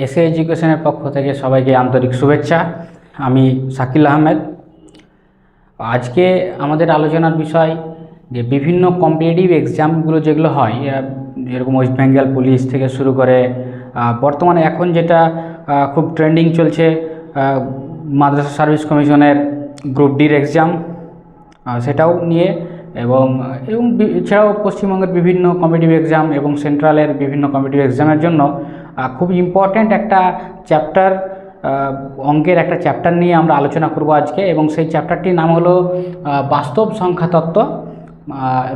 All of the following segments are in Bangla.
এসএ এডুকেশনের পক্ষ থেকে সবাইকে আন্তরিক শুভেচ্ছা। আমি শাকিল আহমেদ। আজকে আমাদের আলোচনার বিষয় যে বিভিন্ন কম্পিটিটিভ এক্সামগুলো যেগুলো হয়, যেরকম ওয়েস্ট বেঙ্গল পুলিশ থেকে শুরু করে বর্তমানে এখন যেটা খুব ট্রেন্ডিং চলছে মাদ্রাসা সার্ভিস কমিশনের গ্রুপ ডির এক্সাম, সেটাও নিয়ে এবং এছাড়াও পশ্চিমবঙ্গের বিভিন্ন কম্পিটিটিভ এক্সাম এবং সেন্ট্রালের বিভিন্ন কম্পিটিটিভ এক্সামের জন্য খুব ইম্পর্ট্যান্ট একটা চ্যাপ্টার, অঙ্কের একটা চ্যাপ্টার নিয়ে আমরা আলোচনা করব আজকে। এবং সেই চ্যাপ্টারটির নাম হলো বাস্তব সংখ্যা তত্ত্ব,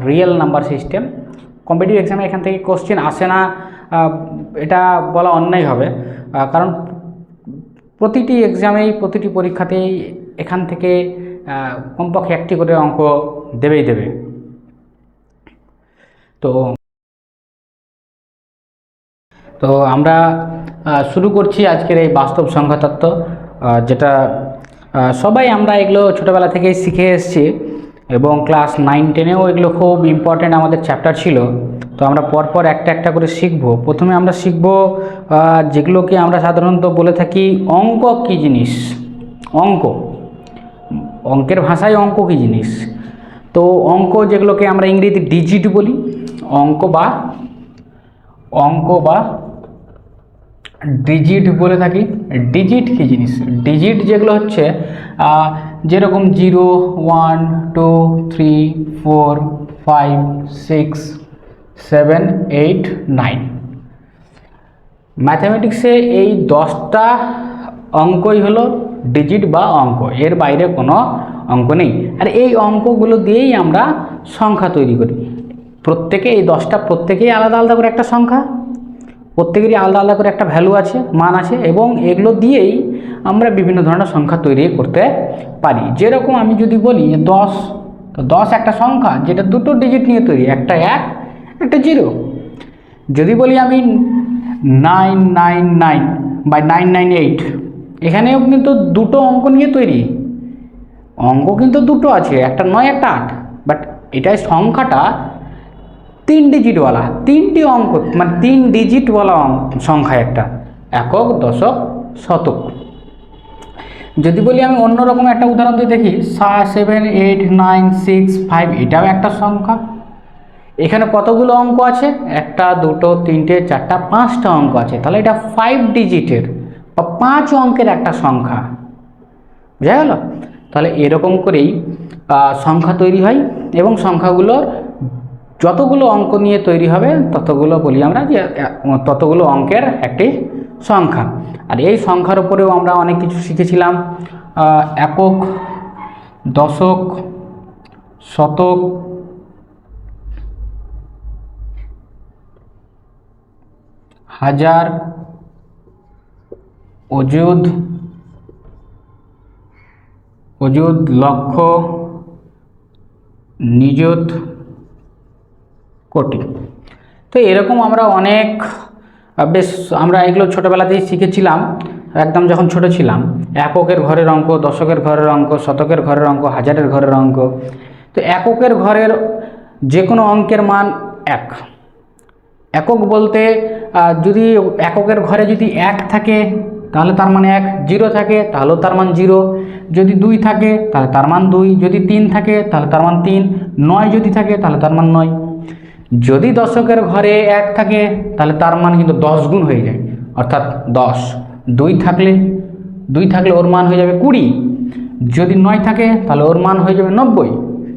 রিয়েল নাম্বার সিস্টেম। কম্পিটিটিভ এক্সামে এখান থেকে কোশ্চেন আসে না এটা বলা অন্যায় হবে, কারণ প্রতিটি এক্সামেই প্রতিটি পরীক্ষাতেই এখান থেকে কমপক্ষে একটি করে অঙ্ক দেবেই দেবে। তো আমরা শুরু করছি আজকের এই বাস্তব সংখ্যা তত্ত্ব, যেটা সবাই আমরা এগুলো ছোটোবেলা থেকেই শিখে এসেছি এবং ক্লাস 9-10-এও এগুলো খুব ইম্পর্ট্যান্ট আমাদের চ্যাপ্টার ছিল। তো আমরা পরপর একটা একটা করে শিখব। প্রথমে আমরা শিখব যেগুলোকে আমরা সাধারণত বলে থাকি অঙ্ক কী জিনিস। অঙ্কের ভাষায় অঙ্ক কী জিনিস। তো অঙ্ক যেগুলোকে আমরা ইংরেজি ডিজিট বলি, অঙ্ক বা ডিজিট বলে থাকি। ডিজিট কী জিনিস? ডিজিট যেগুলো হচ্ছে যেরকম 0, 1, 2, 3, 4, 5, 6, 7, 8, 9। ম্যাথামেটিক্সে এই 10টা অঙ্কই হলো ডিজিট বা অঙ্ক, এর বাইরে কোনো অঙ্ক নেই। আর এই অঙ্কগুলো দিয়েই আমরা সংখ্যা তৈরি করি। প্রত্যেকেই আলাদা আলাদা করে একটা সংখ্যা, প্রত্যেকেরই আলাদা আলাদা করে একটা ভ্যালু আছে, মান আছে, এবং এগুলো দিয়েই আমরা বিভিন্ন ধরনের সংখ্যা তৈরি করতে পারি। যেরকম আমি যদি বলি 10, তো 10 একটা সংখ্যা যেটা দুটো ডিজিট নিয়ে তৈরি, একটা 1 একটা 0। যদি বলি আমি 999 বা 998, এখানেও কিন্তু দুটো অঙ্ক নিয়ে তৈরি। অঙ্ক কিন্তু দুটো আছে, একটা 9 একটা 8, বাট এটাই সংখ্যাটা 3 ডিজিটওয়ালা, 3টি অঙ্ক, মানে 3 ডিজিটওয়ালা সংখ্যা একটা, একক, দশক, শতক। যদি বলি আমি অন্যরকম একটা উদাহরণ দিয়ে দেখি 7, 8, 9, 6, 5, এটাও একটা সংখ্যা। এখানে কতগুলো অঙ্ক আছে? 1, 2, 3, 4, 5টা অঙ্ক আছে। তাহলে এটা 5 ডিজিটের বা 5 অঙ্কের একটা সংখ্যা। বুঝা গেল? তাহলে এরকম করেই সংখ্যা তৈরি হয়, এবং সংখ্যাগুলোর যতগুলো অঙ্ক নিয়ে তৈরি হবে ততগুলো বলি আমরা যে ততগুলো অঙ্কের একটি সংখ্যা। আর এই সংখ্যার উপরেও আমরা অনেক কিছু শিখেছিলাম, একক, দশক, শতক, হাজার, অযুত, লক্ষ, নিযুত, কোটি। তো এরকম আমরা অনেক আমরা এগুলো ছোটোবেলাতেই শিখেছিলাম, একদম যখন ছোট ছিলাম। এককের ঘরের অঙ্ক, দশকের ঘরের অঙ্ক, শতকের ঘরের অঙ্ক, হাজারের ঘরের অঙ্ক। তো এককের ঘরের যে কোনো অঙ্কের মান 1। একক বলতে যদি এককের ঘরে যদি 1 থাকে তাহলে তার মান 1, 0 থাকে তাহলেও তার মান 0, যদি 2 থাকে তাহলে তার মান 2, যদি 3 থাকে তাহলে তার মান 3, 9 যদি থাকে তাহলে তার মান 9। যদি দশকের ঘরে 1 থাকে তাহলে তার মান কিন্তু 10 গুণ হয়ে যায়, অর্থাৎ 10। 2 থাকলে ওর মান হয়ে যাবে 20, যদি 9 থাকে তাহলে ওর মান হয়ে যাবে 90।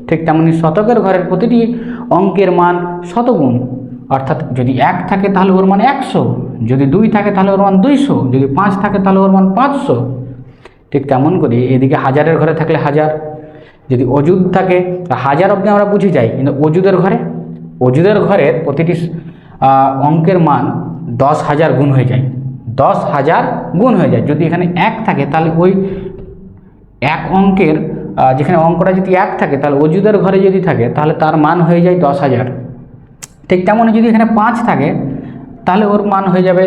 ঠিক তেমনি শতকের ঘরের প্রতিটি অঙ্কের মান শতগুণ, অর্থাৎ যদি 1 থাকে তাহলে ওর মান 100, যদি 2 থাকে তাহলে ওর মান 200, যদি 5 থাকে তাহলে ওর মান 500। ঠিক তেমন করে এদিকে হাজারের ঘরে থাকলে 1000, যদি অযুত থাকে হাজার অবধি আমরা বুঝে যাই, কিন্তু অযুতের ঘরের প্রতিটি অঙ্কের মান 10,000 গুণ হয়ে যায়, 10,000 গুণ হয়ে যায়। যদি এখানে 1 থাকে তাহলে ওই এক অঙ্কের যেখানে অঙ্কটা যদি 1 থাকে তাহলে অযুতের ঘরে যদি থাকে তাহলে তার মান হয়ে যায় 10,000। ঠিক তেমনই যদি এখানে 5 থাকে তাহলে ওর মান হয়ে যাবে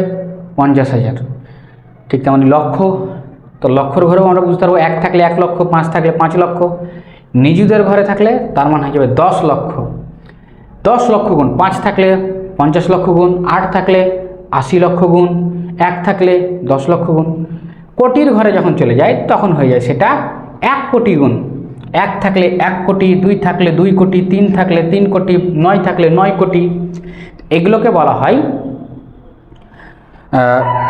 50,000। ঠিক তেমনই লক্ষ, তো লক্ষর ঘরেও আমরা বুঝতে পারবো 1 থাকলে 1 লক্ষ, 5 থাকলে 5 লক্ষ, নিযুতের ঘরে থাকলে তার মান হয়ে যাবে 10 লক্ষ। 10 লক্ষ গুণ 5 থাকলে 50 লক্ষ গুণ, 8 থাকলে 80 লক্ষ গুণ, 1 থাকলে 10 লক্ষ গুণ। কোটির ঘরে যখন চলে যায় তখন হয়ে যায় সেটা 1 কোটি গুণ। 1 থাকলে 1 কোটি, 2 থাকলে 2 কোটি, 3 থাকলে 3 কোটি, 9 থাকলে 9 কোটি। এগুলোকে বলা হয়,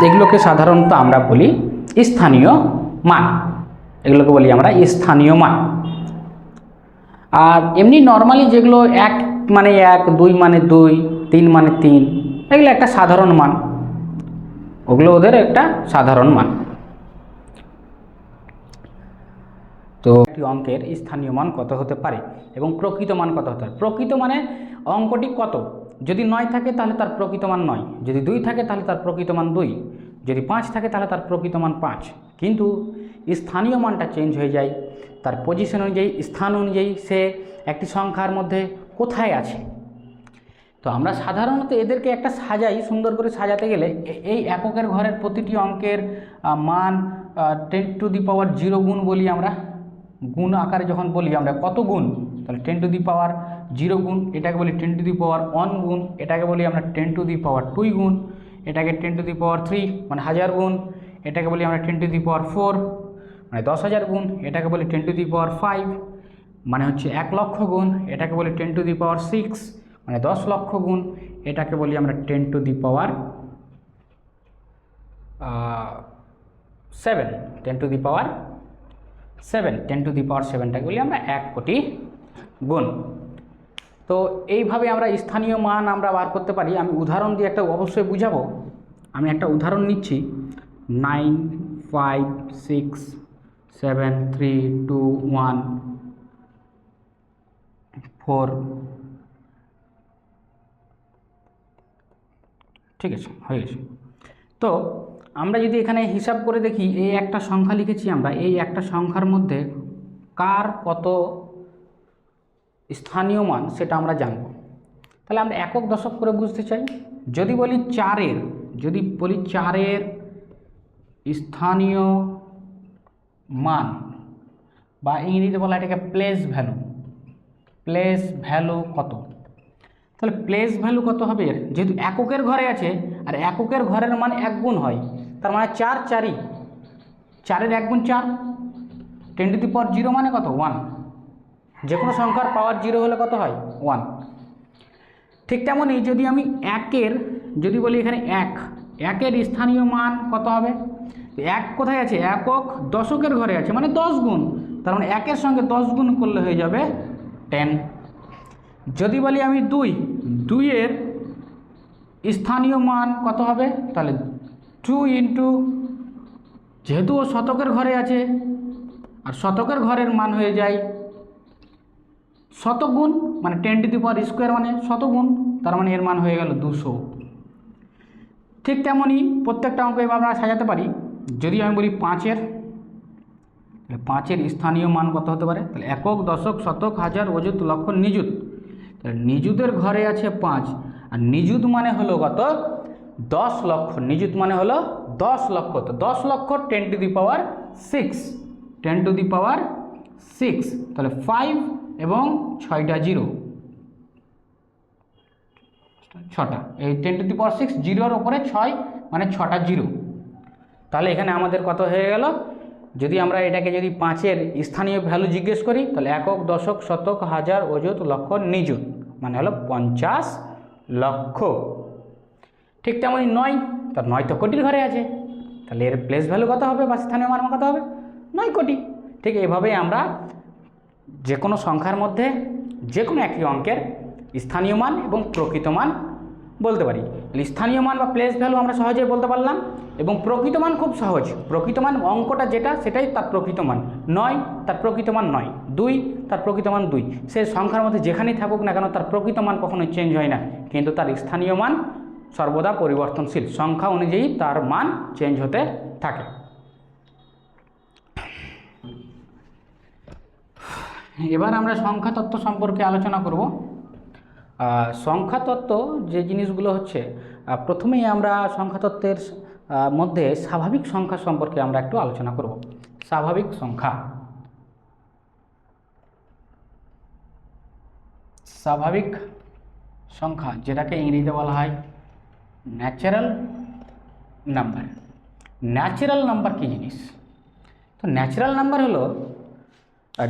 এগুলোকে সাধারণত আমরা বলি স্থানীয় মান। এগুলোকে বলি আমরা স্থানীয় মান। আর এমনি নর্মালি যেগুলো 1 মানে 1, 2 মানে 2, 3 মানে 3, এগুলো একটা সাধারণ মান, ওগুলো ওদের একটা সাধারণ মান। তো একটি অঙ্কের স্থানীয় মান কত হতে পারে এবং প্রকৃত মান কত হতে পারে। প্রকৃত মানে অঙ্কটি কত, যদি 9 থাকে তাহলে তার প্রকৃত মান 9, যদি 2 থাকে তাহলে তার প্রকৃত মান 2, যদি 5 থাকে তাহলে তার প্রকৃত মান 5। কিন্তু স্থানীয় মানটা চেঞ্জ হয়ে যায় তার পজিশন অনুযায়ী, স্থান অনুযায়ী, সে একটি সংখ্যার মধ্যে কোথায় আছে। তো আমরা সাধারণত এদেরকে একটা সাজাই, সুন্দর করে সাজাতে গেলে এই এককের ঘরের প্রতিটি অঙ্কের মান 10⁻0 গুণ বলি আমরা। গুণ আকারে যখন বলি আমরা কত গুণ, তাহলে 10⁻0 গুণ, এটাকে বলি 10⁻1 গুণ, এটাকে বলি আমরা 10⁻2 গুণ, এটাকে 10⁻3 মানে 1000 গুণ, এটাকে বলি আমরা 10⁻4 মানে 10,000 গুণ, এটাকে বলি 10⁻5 মানে হচ্ছে 1 লক্ষ গুণ, এটাকে বলি 10⁻6 মানে 10 লক্ষ গুণ, এটাকে বলি আমরা 10⁻7, 10⁻7টাকে বলি আমরা 1 কোটি গুণ। তো এইভাবে আমরা স্থানীয় মান আমরা বার করতে পারি। আমি উদাহরণ দিয়ে একটা অবশ্যই বুঝাবো। আমি একটা উদাহরণ নিচ্ছি, 9, 5, 6, 7, 3, 2, 1, 4, ঠিক আছে, হয়ে গেছে। তো আমরা যদি এখানে হিসাব করে দেখি, এই একটা সংখ্যা লিখেছি আমরা, এই একটা সংখ্যার মধ্যে কার কত স্থানীয় মান সেটা আমরা জানব। তাহলে আমরা একক দশক করে বুঝতে চাই। যদি বলি 4-এর, যদি বলি 4-এর স্থানীয় মান, বা ইংরেজিতে বলা এটাকে প্লেস ভ্যালু, প্লেস ভ্যালু কত, তাহলে প্লেস ভ্যালু কত হবে এর, যেহেতু এককের ঘরে আছে আর এককের ঘরের মান 1 গুণ হয়, তার মানে 4 4ই, 4-এর 1 গুণ 4, 10⁻0 মানে কত 1, যে কোনো সংখ্যার পাওয়ার 0 হলে কত হয় 1। ঠিক তেমনই যদি আমি একের, যদি বলি এখানে 1-এর স্থানীয় মান কত হবে, 1 কোথায় আছে, একক দশকের ঘরে আছে মানে 10 গুণ, তার মানে 1-এর সঙ্গে 10 গুণ করলে হয়ে যাবে 10। যদি বলি আমি 2-এর স্থানীয় মান কত হবে, তাহলে 2 ইন্টু, যেহেতু ও শতকের ঘরে আছে আর শতকের ঘরের মান হয়ে যায় শতগুণ, মানে 10⁻² মানে শতগুণ, তার মানে এর মান হয়ে গেল 200। ঠিক তেমনই প্রত্যেকটা অঙ্ক এবার আমরা সাজাতে পারি। যদি আমি বলি 5-এর, তাহলে 5-এর স্থানীয় মান কত হতে পারে, তাহলে একক, দশক, শতক, হাজার, অযুত, লক্ষ, নিযুত। তাহলে নিযুতের ঘরে আছে 5, আর নিযুত মানে হলো কত 10 লক্ষ, নিযুত মানে হলো 10 লক্ষ। তো 10 লক্ষ 10⁻6, 10⁻6, তাহলে 5 এবং 6টা 0, 6টা, এই 10⁻6 জিরোর ওপরে 6 মানে 6টা 0। তাহলে এখানে আমাদের কত হয়ে গেল, যদি আমরা এটাকে যদি 5-এর স্থানীয় ভ্যালু জিজ্ঞেস করি, তাহলে একক, দশক, শতক, হাজার, অযুত, লক্ষ, নিযুত মানে হলো 50 লক্ষ। ঠিক তেমনই 9, তার 9 তো কোটির ঘরে আছে, তাহলে এর প্লেস ভ্যালু কত হবে বা স্থানীয় মান কত হবে 9 কোটি। ঠিক এইভাবেই আমরা যে কোনো সংখ্যার মধ্যে যে কোনো একটি অঙ্কের স্থানীয় মান এবং প্রকৃত মান বলতে পারি। স্থানীয় মান বা প্লেস ভ্যালু আমরা সহজেই বলতে পারলাম, এবং প্রকৃত মান খুব সহজ। প্রকৃত মান অঙ্কটা যেটা সেটাই তার প্রকৃত মান, 9 তার প্রকৃত মান 9, 2 তার প্রকৃত মান 2। সে সংখ্যার মধ্যে যেখানেই থাকুক না কেন তার প্রকৃত মান কখনোই চেঞ্জ হয় না, কিন্তু তার স্থানীয় মান সর্বদা পরিবর্তনশীল, সংখ্যা অনুযায়ী তার মান চেঞ্জ হতে থাকে। এবার আমরা সংখ্যা তত্ত্ব সম্পর্কে আলোচনা করব। সংখ্যা তত্ত্ব যে জিনিসগুলো হচ্ছে, প্রথমেই আমরা সংখ্যা তত্ত্বের মধ্যে স্বাভাবিক সংখ্যা সম্পর্কে আমরা একটু আলোচনা করব। স্বাভাবিক সংখ্যা, স্বাভাবিক সংখ্যা যেটাকে ইংরেজিতে বলা হয় ন্যাচারাল নাম্বার। ন্যাচারাল নাম্বার কী জিনিস? তো ন্যাচারাল নাম্বার হলো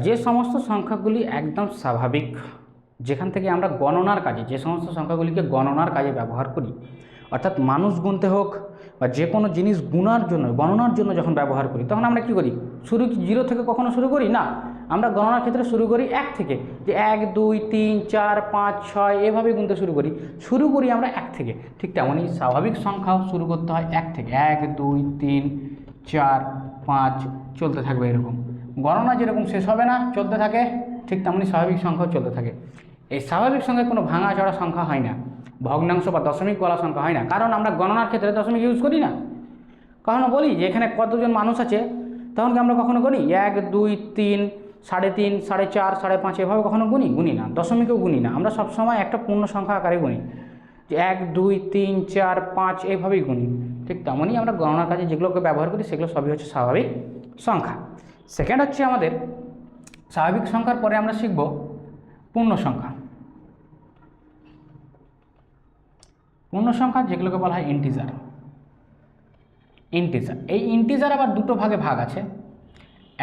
যে সমস্ত সংখ্যাগুলি একদম স্বাভাবিক, যেখান থেকে আমরা গণনার কাজে, যে সমস্ত সংখ্যাগুলিকে গণনার কাজে ব্যবহার করি, অর্থাৎ মানুষ গুনতে হোক বা যে কোনো জিনিস গুণার জন্য, গণনার জন্য যখন ব্যবহার করি, তখন আমরা কী করি? শুরু কি 0 থেকে কখনো শুরু করি না, আমরা গণনার ক্ষেত্রে শুরু করি 1 থেকে, যে 1 2 3 4 5 6 এভাবে গুনতে শুরু করি আমরা 1 থেকে। ঠিক তেমনই স্বাভাবিক সংখ্যাও শুরু করতে হয় 1 থেকে, 1 2 3 4 5 চলতে থাকবে এরকম। গণনা যেরকম শেষ হবে না, চলতে থাকে, ঠিক তেমনি স্বাভাবিক সংখ্যাও চলতে থাকে। এই স্বাভাবিক সংখ্যায় কোনো ভাঙা চড়া সংখ্যা হয় না, ভগ্নাংশ বা দশমিক বলা সংখ্যা হয় না, কারণ আমরা গণনার ক্ষেত্রে দশমিক ইউজ করি না। কখনো বলি যে এখানে কতজন মানুষ আছে, তখন কি আমরা কখনো গুনি 1 2 3 3.5 4.5 5.5 এভাবে কখনো গুনি না, দশমিকেও গুনি না, আমরা সবসময় একটা পূর্ণ সংখ্যা আকারে গুনি, যে 1 2 3 4 5 এইভাবেই গুনি। ঠিক তেমনই আমরা গণনার কাজে যেগুলোকে ব্যবহার করি সেগুলো সবই হচ্ছে স্বাভাবিক সংখ্যা। সেকেন্ড হচ্ছে আমাদের স্বাভাবিক সংখ্যার পরে আমরা শিখব পূর্ণ সংখ্যা। পূর্ণ সংখ্যা যেগুলোকে বলা হয় ইন্টিজার। এই ইন্টিজার আবার দুটো ভাগে ভাগ আছে,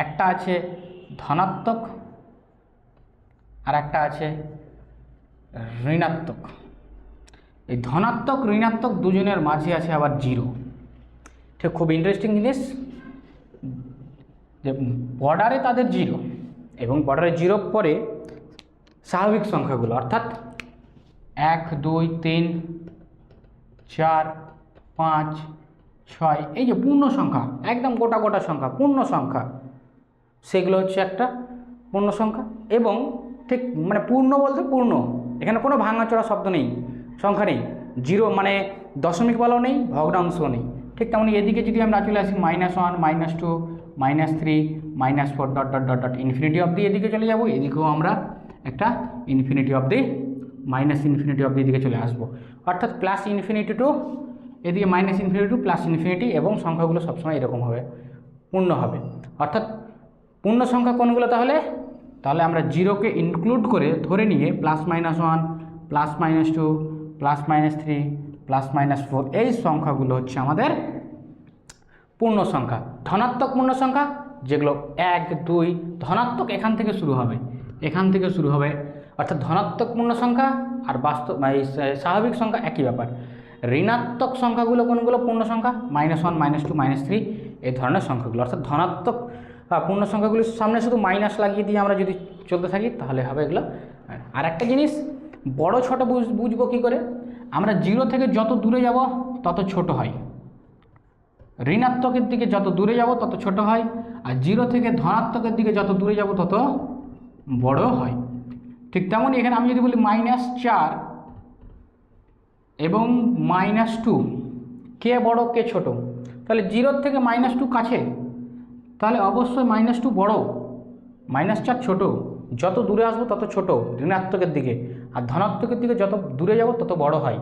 একটা আছে ধনাত্মক আর একটা আছে ঋণাত্মক। এই ধনাত্মক ঋণাত্মক দুজনের মাঝে আছে আবার 0। ঠিক খুব ইন্টারেস্টিং জিনিস, যে বর্ডারে তাদের 0 এবং বর্ডারে 0 পরে স্বাভাবিক সংখ্যাগুলো, অর্থাৎ 1 2 3 4 5 6 এই যে পূর্ণ সংখ্যা, একদম গোটা সংখ্যা, পূর্ণ সংখ্যা, সেগুলো হচ্ছে একটা পূর্ণ সংখ্যা। এবং ঠিক মানে পূর্ণ বলতে পূর্ণ, এখানে কোনো ভাঙাচোরা শব্দ নেই, সংখ্যা নেই, 0 মানে দশমিক বলাও নেই, ভগ্নাংশও নেই। ঠিক তেমনি এদিকে যদি আমরা চলে আসি -1 -2 -3 -4 dot dot dot dot infinity অবধি এদিকে চলে যাব, এদিকেও আমরা একটা ইনফিনিটি অবধি ইনফিনিটি অবধি এদিকে চলে আসবো, অর্থাৎ +∞ টু এদিকে -∞ টু +∞, এবং সংখ্যাগুলো সবসময় এরকম হবে, পূর্ণ হবে। অর্থাৎ পূর্ণ সংখ্যা কোনগুলো? তাহলে আমরা 0কে ইনক্লুড করে ধরে নিয়ে +-1 +-2 +-3 +-4 এই সংখ্যাগুলো হচ্ছে আমাদের পূর্ণ সংখ্যা। ধনাত্মক পূর্ণ সংখ্যা যেগুলো 1 2 ধনাত্মক এখান থেকে শুরু হবে, অর্থাৎ ধনাত্মক পূর্ণ সংখ্যা আর বাস্তব স্বাভাবিক সংখ্যা একই ব্যাপার। ঋণাত্মক সংখ্যাগুলো কোনগুলো? পূর্ণ সংখ্যা -1 -2 -3 এই ধরনের সংখ্যাগুলো, অর্থাৎ ধনাত্মক পূর্ণ সংখ্যাগুলির সামনে শুধু মাইনাস লাগিয়ে দিয়ে আমরা যদি চলতে থাকি তাহলে হবে এগুলো। আর একটা জিনিস বড় ছোট বুঝবো কী করে? আমরা 0 থেকে যত দূরে যাব তত ছোট হয়, ঋণাত্মকের দিকে যত দূরে যাব তত ছোট হয়, আর 0 থেকে ধনাত্মকের দিকে যত দূরে যাব তত বড় হয়। ঠিক তেমনই এখানে আমি যদি বলি -4 এবং -2, কে বড় কে ছোট? তাহলে 0 থেকে -2 কাছে, তাহলে অবশ্যই -2 বড়, -4 ছোট। যত দূরে আসবো তত ছোট ঋণাত্মকের দিকে, আর ধনাত্মকের দিকে যত দূরে যাব তত বড় হয়।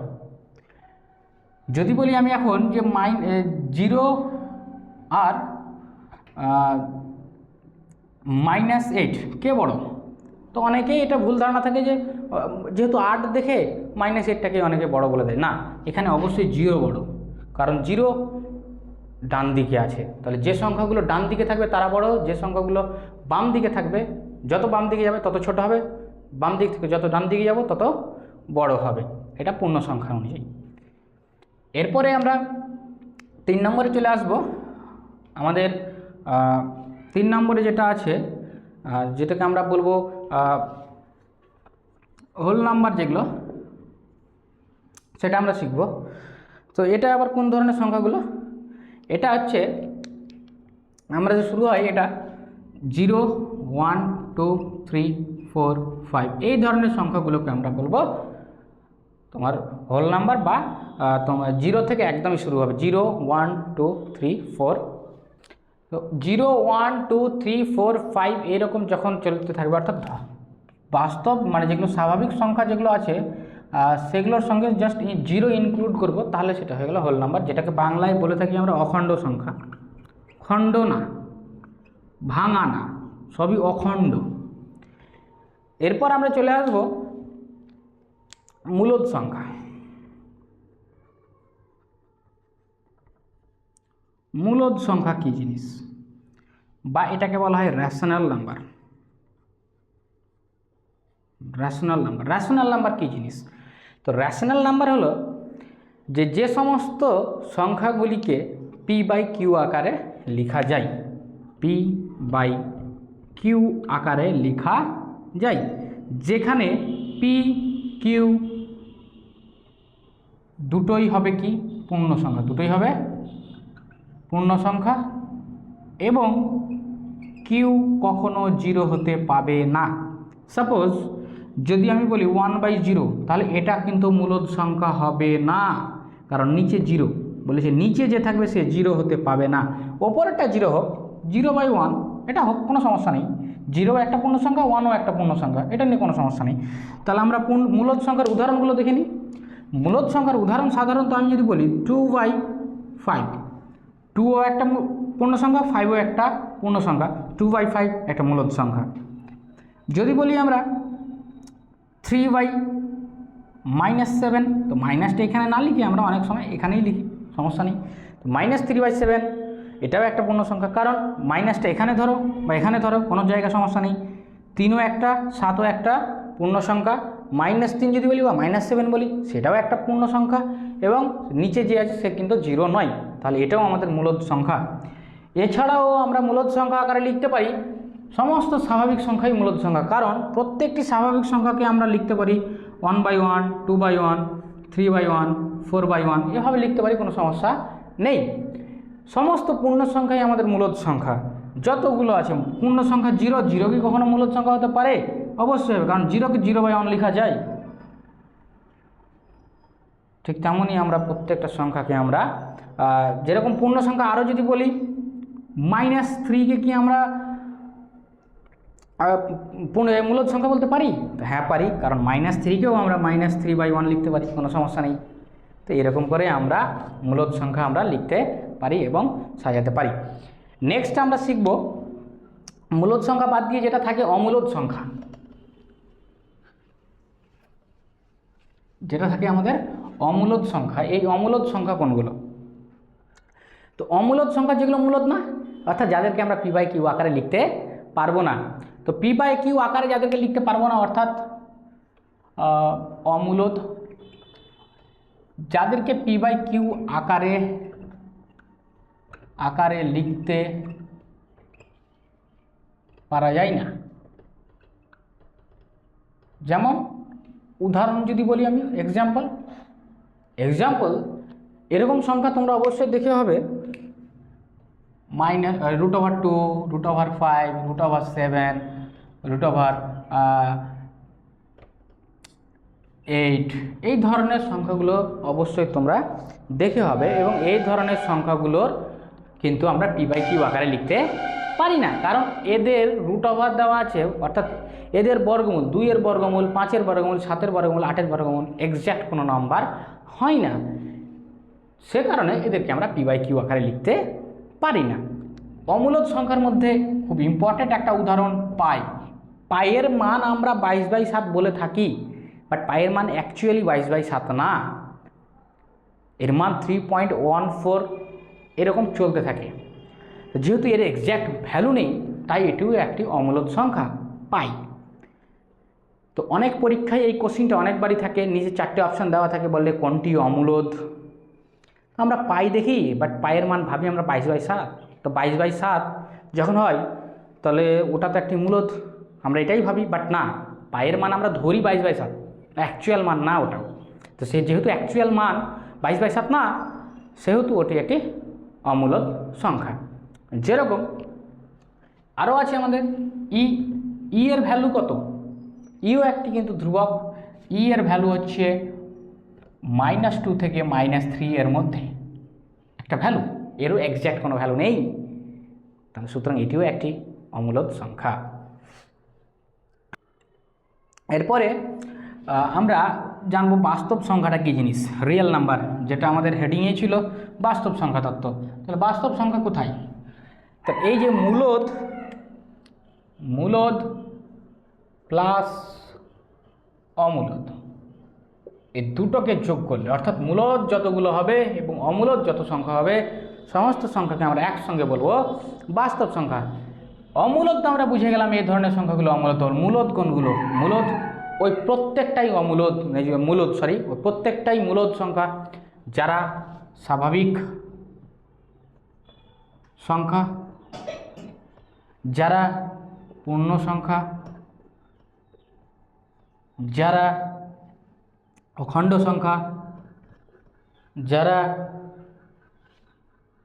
যদি বলি আমি এখন যে 0 আর -8 কে বড়, তো অনেকেই এটা ভুল ধারণা থাকে যে যেহেতু 8 দেখে -8টাকে অনেকে বড় বলে দেয়। না, এখানে অবশ্যই 0 বড়, কারণ 0 ডান দিকে আছে, তাহলে যে সংখ্যাগুলো ডান দিকে থাকবে তারা বড়, যে সংখ্যাগুলো বাম দিকে থাকবে, যত বাম দিকে যাবে তত ছোট হবে, বাম দিক থেকে যত ডান দিকে যাব তত বড় হবে। এটা পূর্ণ সংখ্যা অনুযায়ী। এরপরে আমরা 3 নম্বরে চলে আসব। আমাদের 3 নম্বরে যেটা আছে, যেটাকে আমরা বলবো হোল নাম্বার, যেগুলো সেটা আমরা শিখব। তো এটা আবার কোন ধরনের সংখ্যাগুলো? এটা হচ্ছে আমরা যে শুরু হয় এটা 0 1 2 3 4 5 এই ধরনের সংখ্যাগুলোকে আমরা বলবো তোমার হোল নাম্বার, বা তোমার 0 থেকে একদমই শুরু হবে, 0 1 2 3 4। তো 0 1 2 3 4 5 এরকম যখন চলতে থাকবে, অর্থাৎ বাস্তব মানে যেগুলো স্বাভাবিক সংখ্যা যেগুলো আছে সেগুলোর সঙ্গে জাস্ট 0 ইনক্লুড করব, তাহলে সেটা হয়ে গেল হোল নাম্বার, যেটাকে বাংলায় বলে থাকি আমরা অখণ্ড সংখ্যা। খণ্ড না, ভাঙা না, সবই অখণ্ড। এরপর আমরা চলে আসব মূলদ সংখ্যা। মূলদ সংখ্যা কী জিনিস, বা এটাকে বলা হয় রেশনাল নাম্বার। রেশনাল নাম্বার কী জিনিস? তো রেশনাল নাম্বার হলো যে সমস্ত সংখ্যাগুলিকে পি বাই কিউ আকারে লেখা যায়, পি বাই কিউ আকারে লেখা যায়, যেখানে পি কিউ দুটোই হবে কি পূর্ণ সংখ্যা, দুটোই হবে পূর্ণ সংখ্যা, এবং কিউ কখনো জিরো হতে পাবে না। সাপোজ যদি আমি বলি 1/0, তাহলে এটা কিন্তু মূলদ সংখ্যা হবে না, কারণ নিচে জিরো বলেছে, নিচে যে থাকবে সে জিরো হতে পাবে না। ওপরেরটা জিরো হোক, 0/1 এটা হোক, কোনো সমস্যা নেই। 0 একটা পূর্ণ সংখ্যা, 1ও একটা পূর্ণ সংখ্যা, এটা নিয়ে কোনো সমস্যা নেই। তাহলে আমরা মূলদ সংখ্যার উদাহরণগুলো দেখে নিই। মূলদ সংখ্যার উদাহরণ সাধারণত আমি যদি বলি 2/5, 2ও একটা পূর্ণ সংখ্যা, 5ও একটা পূর্ণ সংখ্যা, 2/5 একটা মূলদ সংখ্যা। যদি বলি আমরা 3/-7, তো মাইনাসটা এখানে না লিখি, আমরা অনেক সময় এখানেই লিখি, সমস্যা নেই। তো -3/7 এটাও একটা পূর্ণ সংখ্যা, কারণ মাইনাসটা এখানে ধরো বা এখানে ধরো, কোনো জায়গায় সমস্যা নেই। 3ও একটা, 7ও একটা পূর্ণ সংখ্যা। -3 যদি বলি বা -7 বলি, সেটাও একটা পূর্ণ সংখ্যা, এবং নিচে যে আছে সে কিন্তু জিরো নয়, তাহলে এটাও আমাদের মূলদ সংখ্যা। এছাড়াও আমরা মূলদ সংখ্যা আকারে লিখতে পারি সমস্ত স্বাভাবিক সংখ্যাই মূলদ সংখ্যা, কারণ প্রত্যেকটি স্বাভাবিক সংখ্যাকে আমরা লিখতে পারি 1/1, 2/1, 3/1, 4/1, এভাবে লিখতে পারি, কোনো সমস্যা নেই। সমস্ত পূর্ণ সংখ্যাই আমাদের মূলদ সংখ্যা, যতগুলো আছে। পূর্ণ সংখ্যা জিরো, জিরো কি কখনো মূলদ সংখ্যা হতে পারে? অবশ্যই হবে, কারণ জিরোকে 0/1 লেখা যায়। ঠিক তেমনই আমরা প্রত্যেকটা সংখ্যাকে আমরা যেরকম পূর্ণ সংখ্যা, আরও যদি বলি -3কে কি আমরা মূলদ সংখ্যা বলতে পারি? তো হ্যাঁ পারি, কারণ -3কেও আমরা -3/1 লিখতে পারি, কোনো সমস্যা নেই। তো এরকম করে আমরা মূলদ সংখ্যা আমরা লিখতে পারি এবং সাজাতে পারি। নেক্সট আমরা শিখব মূলদ সংখ্যা বাদ দিয়ে যেটা থাকে অমূলদ সংখ্যা, যেটা থাকে আমাদের অমূলদ সংখ্যা। এই অমূলদ সংখ্যা কোনগুলো? তো অমূলদ সংখ্যা যেগুলো মূলদ না, অর্থাৎ যাদেরকে আমরা পি বাই কিউ আকারে লিখতে পারবো না। তো পি বাই কিউ আকারে যাদেরকে লিখতে পারবো না, অর্থাৎ অমূলদ, যাদেরকে পি বাই কিউ আকারে লিখতে পারা যায় না। যেমন উদাহরণ যদি বলি আমি, এক্সাম্পল এরকম সংখ্যা তোমরা অবশ্যই দেখে হবে -√2, √5, √7, √8, এই ধরনের সংখ্যাগুলো অবশ্যই তোমরা দেখে হবে, এবং এই ধরনের সংখ্যাগুলোর কিন্তু আমরা পি বাই কিউ আকারে লিখতে পারি না, কারণ এদের √ওভার দেওয়া আছে, অর্থাৎ এদের বর্গমূল, 2-এর বর্গমূল, 5-এর বর্গমূল, 7-এর বর্গমূল, 8-এর বর্গমূল এক্স্যাক্ট কোনো নাম্বার হয় না, সে কারণে এদেরকে আমরা পি বাই কিউ আকারে লিখতে পারি না। অমূলদ সংখ্যার মধ্যে খুব ইম্পর্ট্যান্ট একটা উদাহরণ পাইয়ের মান আমরা 22/7 বলে থাকি, বাট পাইয়ের মান অ্যাকচুয়ালি 22/7 না, এর মান 3.14 এরকম চলতে থাকে। যেহেতু এর এক্স্যাক্ট ভ্যালু নেই, তাই এটিও একটি অমূলদ সংখ্যা পাই। তো অনেক পরীক্ষায় এই কোশ্চিনটা অনেকবারই থাকে, নিচে 4টে অপশান দেওয়া থাকে, বললে কোনটি অমূলদ। আমরা পাই দেখি, বাট পাইয়ের মান ভাবি আমরা 22/7, তো 22/7 যখন হয় তাহলে ওটা তো একটি মূলদ, আমরা এটাই ভাবি, বাট না, পাইয়ের মান আমরা ধরি 22/7, অ্যাকচুয়াল মান না ওটাও। তো সে যেহেতু অ্যাকচুয়াল মান 22/7 না, সেহেতু ওটি একটি অমূলদ সংখ্যা। যেরকম আরও আছে আমাদের ই এর ভ্যালু কত? ইও একটি কিন্তু ধ্রুবক। ই এর ভ্যালু হচ্ছে -2 থেকে -3 এর মধ্যে একটা ভ্যালু, এরও এক্স্যাক্ট কোনো ভ্যালু নেই, তাহলে সুতরাং এটিও একটি অমূলদ সংখ্যা। এরপরে আমরা জানবো বাস্তব সংখ্যাটা কী জিনিস, রিয়েল নাম্বার, যেটা আমাদের হেডিংয়ে ছিল বাস্তব সংখ্যা তত্ত্ব। তাহলে বাস্তব সংখ্যা কোথায়? তো এই যে মূলদ প্লাস অমূলদ, এই দুটোকে যোগ করলে, অর্থাৎ মূলদ যতগুলো হবে এবং অমূলদ যত সংখ্যা হবে সমস্ত সংখ্যাকে আমরা একসঙ্গে বলবো বাস্তব সংখ্যা। অমূলদ তো আমরা বুঝে গেলাম এই ধরনের সংখ্যাগুলো অমূলদ। মূলদ কোনগুলো? মূলদ ওই প্রত্যেকটাই অমূলদ, ওই প্রত্যেকটাই মূলদ সংখ্যা যারা স্বাভাবিক সংখ্যা, যারা পূর্ণ সংখ্যা, যারা অখণ্ড সংখ্যা, যারা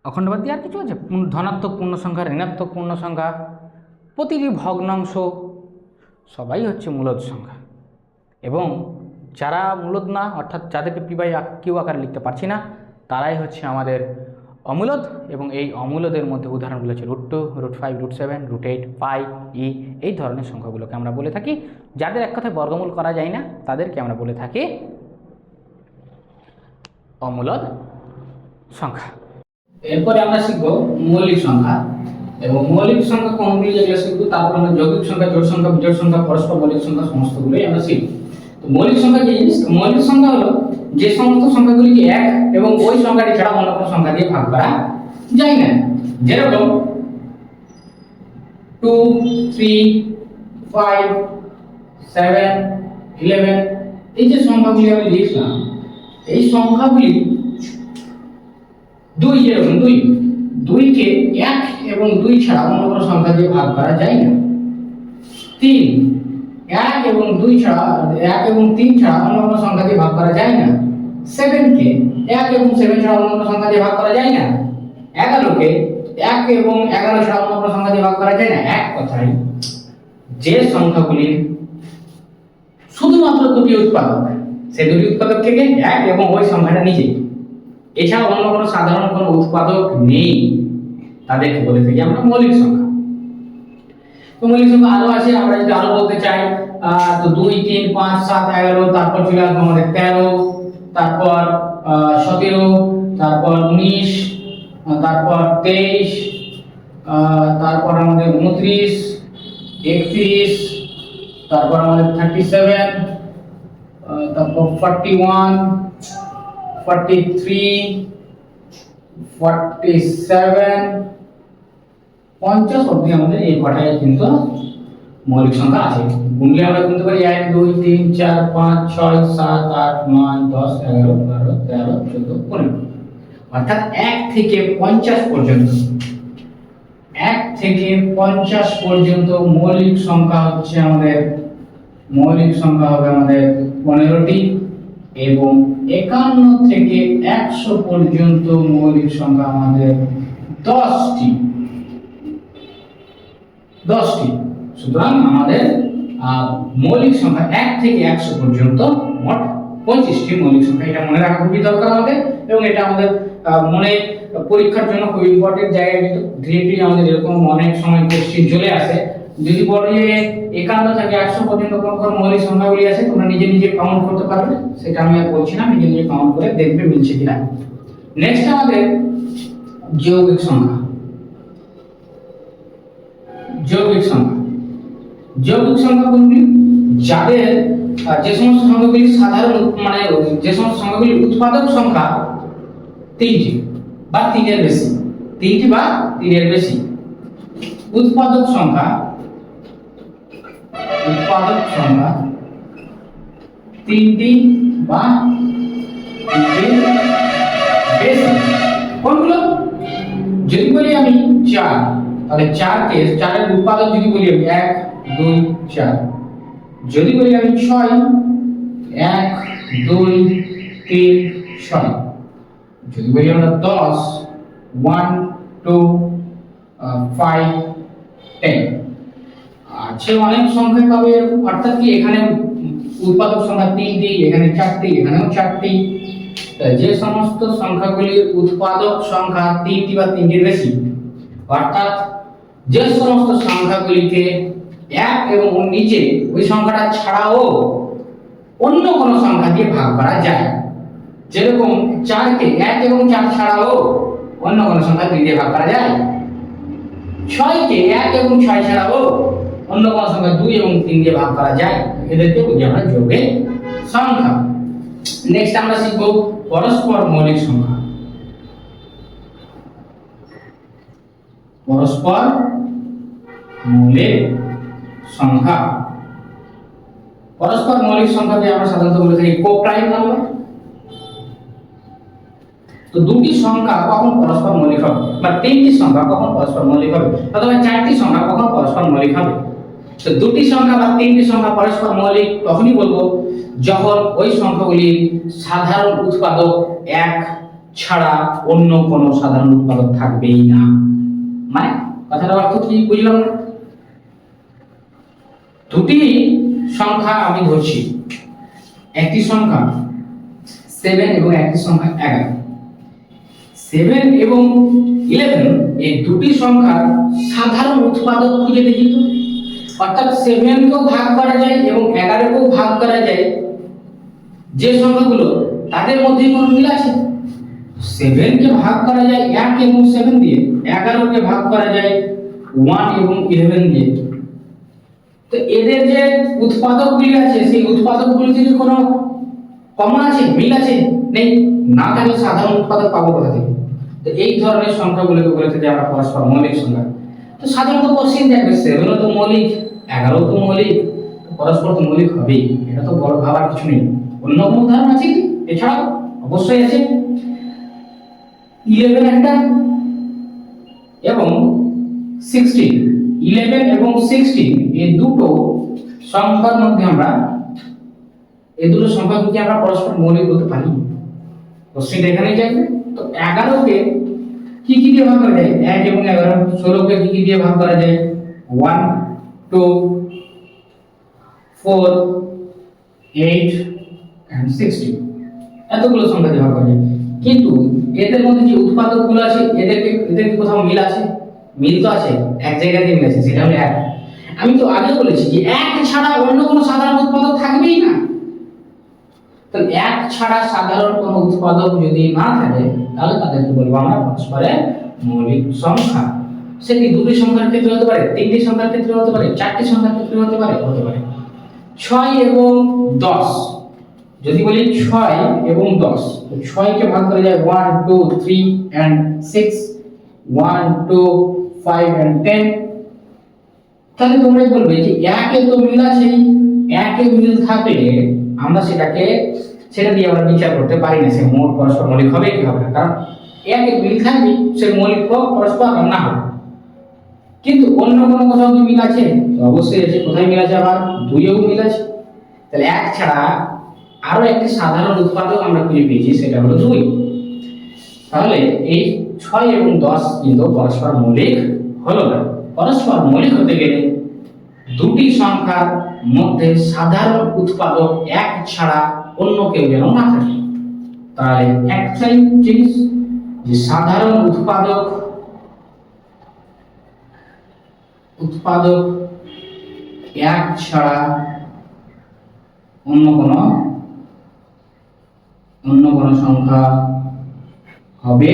অখণ্ড বাদ দিয়ে আর কিছু আছে, ধনাত্মক পূর্ণ সংখ্যা, ঋণাত্মক পূর্ণ সংখ্যা, প্রতিটি ভগ্নাংশ সবাই হচ্ছে মূলদ সংখ্যা। এবং যারা মূলদ না, অর্থাৎ যাদেরকে পি বাই কিউ আকারে লিখতে পারছি না, তারাই হচ্ছে আমাদের অমূলদ। এবং এই অমূলদের মধ্যে উদাহরণগুলো হচ্ছে √2, √5, √7, √8, পাই, ই, এই ধরনের সংখ্যাগুলোকে আমরা বলে থাকি। যাদের এক কথায় বর্গমূল করা যায় না তাদেরকে আমরা বলে থাকি অমূলদ সংখ্যা। এরপরে আমরা শিখব মৌলিক সংখ্যা। এবং মৌলিক সংখ্যা কোনগুলি যেগুলো শিখব, তারপর আমরা যৌগিক সংখ্যা, জোড় সংখ্যা, বিজোড় সংখ্যা, পরস্পর মৌলিক সংখ্যা সমস্তগুলোই আমরা শিখব। তো মৌলিক সংখ্যা কি জিনিস? মৌলিক সংখ্যা হলো যে সমস্ত সংখ্যাগুলিকে এক এবং ওই সংখ্যাটি ছাড়া অন্য কোনো সংখ্যা দিয়ে ভাগ করা যায় না। যেরকম 2, 3, 5, 7, 11, এই যে সংখ্যাগুলি আমি লিখলাম, এই সংখ্যাগুলি যেরকম দুইকে এক এবং দুই ছাড়া অন্য কোনো সংখ্যা দিয়ে ভাগ করা যায় না। 3, এক এবং তিন ছাড়া অন্য কোনো সংখ্যা দিয়ে ভাগ করা যায় না। 7 কে এক এবং 7 ছাড়া অন্য কোনো সংখ্যা দিয়ে ভাগ করা যায় না। 11 কে এক এবং 11 ছাড়া অন্য কোনো সংখ্যা দিয়ে ভাগ করা যায় না। এক কথায় যে সংখ্যাগুলির শুধুমাত্র দুটি উৎপাদক, সেই দুটি উৎপাদক থেকে এক এবং ওই সংখ্যাটা নিজে, এছাড়া অন্য কোনো সাধারণ কোনো উৎপাদক নেই, তাদেরকে বলে থাকি আমরা মৌলিক সংখ্যা। তো মৌলিক সংখ্যা আরো আছে, আমরা যদি আরো বলতে চাই তো 2, 3, 5, 7, 11, তারপর চলে আসবো আমাদের 13, তারপর 17, তারপর 19, তারপর 23, তারপর আমাদের 29, 31, তারপর আমাদের 37, তারপর 41, 43, 47, 50 অবধি আমাদের এই কটায় কিন্তু মৌলিক সংখ্যা আছে। গুণলে আমরা গুনতে পারি 1, 2, 3, 4, 5, 6, 7, 8, 9, 10, 11, 12, 13, 14, 15, অর্থাৎ 1 থেকে 50 পর্যন্ত, 1 থেকে 50 পর্যন্ত মৌলিক সংখ্যা হচ্ছে আমাদের, মৌলিক সংখ্যা হবে আমাদের 15টি। এবং 51 থেকে 100 পর্যন্ত মৌলিক সংখ্যা আমাদের 10টি। সুতরাং আমাদের মৌলিক সংখ্যা 1 থেকে 100 পর্যন্ত মোট 25টি মৌলিক সংখ্যা। এটা মনে রাখা খুবই দরকার আমাদের, এবং এটা আমাদের মনে পরীক্ষার জন্য খুব ইম্পর্টেন্ট জায়গায়। কিন্তু ধীরে ধীরে আমাদের এরকম অনেক সময় কোশ্চেন চলে আসে, যদি বলে যে 51 থেকে 100 পর্যন্ত কোন কোন মৌলিক সংখ্যাগুলি আছে, তোমরা নিজে নিজে কাউন্ট করতে পারবে, সেটা আমি আর বলছি না, নিজে নিজে কাউন্ট করে দেখবে মিলছে কিনা। নেক্সট আমাদের যৌগিক সংখ্যা। যৌগিক সংখ্যা কোনগুলি? যাদের যে সমস্ত সংখ্যাগুলি সাধারণ, মানে যে সমস্ত সংখ্যাগুলি উৎপাদক সংখ্যা 3টি বা 3-এর বেশি, 3টি বা 3-এর বেশি, উৎপাদক সংখ্যা 3টি বা 3-এর বেশি। কোনগুলো? যদি বলি আমি 4, তাহলে 4-এর উৎপাদক যদি বলি আমি 1, 2, 4। যদি বলি আমি 6, 1, 2, 3, 6। যদি বলি আমরা 10, 1, 2, 5, 10। আছে অনেক সংখ্যা পাবে, অর্থাৎ কি এখানে উৎপাদক সংখ্যা 3টি, এখানে 4টি, এখানেও 4টি। যে সমস্ত সংখ্যাগুলির উৎপাদক সংখ্যা 3টি বা 3টির বেশি, অর্থাৎ যে সমস্ত সংখ্যাগুলিকে 1 এবং নিচে ওই সংখ্যাটা ছাড়াও অন্য কোনো সংখ্যা দিয়ে ভাগ করা যায়। যেরকম 4কে 1 এবং 4 ছাড়াও অন্য কোনো সংখ্যা 2 দিয়ে ভাগ করা যায়। 6কে 1 এবং 6 ছাড়াও অন্য কোনো সংখ্যা 2 এবং 3 দিয়ে ভাগ করা যায়। এদেরকে বলি আমরা যৌগিক সংখ্যা। নেক্সট আমরা শিখব পরস্পর মৌলিক সংখ্যা। পরস্পর মৌলিক সংখ্যা। পরস্পর মৌলিক সংখ্যাকে আমরা সাধারণত বলে থাকি কোপ্রাইম নাম্বার। তো দুটি সংখ্যা কখন পরস্পর মৌলিক হবে, বা তিনটি সংখ্যা কখন পরস্পর মৌলিক হবে, অথবা চারটি সংখ্যা কখন পরস্পর মৌলিক হবে? তো দুটি সংখ্যা বা তিনটি সংখ্যা পরস্পর মৌলিক তখনই বলবো যখন ওই সংখ্যাগুলির সাধারণ উৎপাদক এক ছাড়া অন্য কোনো সাধারণ উৎপাদক থাকবেই না। মানে কথাটার অর্থ কি বুঝলাম না? দুটি সংখ্যা আমি ধরছি, একটি সংখ্যা 7 এবং একটি সংখ্যা 11। 7 এবং 11 এই দুটি সংখ্যার সাধারণ উৎপাদক খুঁজে দেখি তো। অর্থাৎ 7 কেও ভাগ করা যায় এবং 11 কেও ভাগ করা যায়, যে সংখ্যাগুলো তাদের মধ্যে কোনো মিল আছে। 7 কে ভাগ করা যায় 1 এবং 7 দিয়ে, 11 কে ভাগ করা যায় 1 এবং 11 দিয়ে। তো এদের যে উৎপাদকগুলি আছে সেই উৎপাদকগুলি থেকে কোনো কমন আছে, মিল আছে? নেই। না থাকলে সাধারণ উৎপাদক পাবো কোথা থেকে? তো এই ধরনের সংখ্যাগুলোকে বলে থাকি আমরা পরস্পর মৌলিক সংখ্যা। তো সাধারণত কোশ্চেন দেখবে 7 তো মৌলিক, 11 তো মৌলিক, পরস্পর তো মৌলিক হবেই, এটা তো বড় ভাবার কিছু নেই। অন্য কোনো উদাহরণ আছে কি এছাড়াও? অবশ্যই আছে। 11 একটা এবং 16, 11 এবং 16 এই দুটো সংখ্যার মধ্যে আমরা এই দুটো সংখ্যাকে আমরা পরস্পর মৌলিক বলতে পারি? কোশ্চেন এখানেই যাবে। তো 11 কে কি কি দিয়ে ভাগ করা যায়? 1 এবং 11। 16 কে কি কি দিয়ে ভাগ করা যায়? 1 2 4 8 and 16 এতগুলো সংখ্যা দিয়ে ভাগ করা যায়। কিন্তু এদের মধ্যে যে উৎপাদকগুলো আছে এদের কোথাও মিল আছে? মিল তো আছে, এক জায়গাতে মিল আছে, সেটা হলো 1। আমি তো আগে বলেছি যে 1 ছাড়া অন্য কোনো সাধারণ উৎপাদক থাকবেই না। তো 1 ছাড়া সাধারণ কোনো উৎপাদক যদি না থাকে তাহলে তাদেরকে বলবো আমরা পরস্পরের মৌলিক সংখ্যা। সেটি দুটি সংখ্যার ক্ষেত্রে হতে পারে, তিনটি সংখ্যার ক্ষেত্রে হতে পারে, চারটি সংখ্যার ক্ষেত্রে হতে পারে। 6 এবং 10, যদি বলি 6 এবং 10, তো 6 কে ভাগ করা যায় 1 2 3 and 6, 1 2 5 and 10। তাহলে তোমরাই বলবে যে 1 এ তো মিল আছে, 1 এ মিল থাকলে আমরা সেটা দিয়ে আমরা বিচার করতে পারি না সে পরস্পর মৌলিক হবে কি হবে না, কারণ 1 এ মিল থাকবে সে মৌলিক পরস্পর না হবে। কিন্তু অন্য কোনো কোথাও কি মিল আছে? তো অবশ্যই আছে। কোথায় মিল আছে? আবার 2 এও মিল আছে। তাহলে 1 ছাড়া আরো একটি সাধারণ উৎপাদক আমরা খুঁজে পেয়েছি, সেটা হলো 2। তাহলে এই 6 এবং 10 কিন্তু পরস্পর মৌলিক হলো না। পরস্পর মৌলিক হতে গেলে দুটি সংখ্যার মধ্যে সাধারণ উৎপাদক 1 ছাড়া অন্য কেউ যেন না থাকে। তাহলে একটাই জিনিস যে সাধারণ উৎপাদক 1 ছাড়া অন্য কোনো সংখ্যা হবে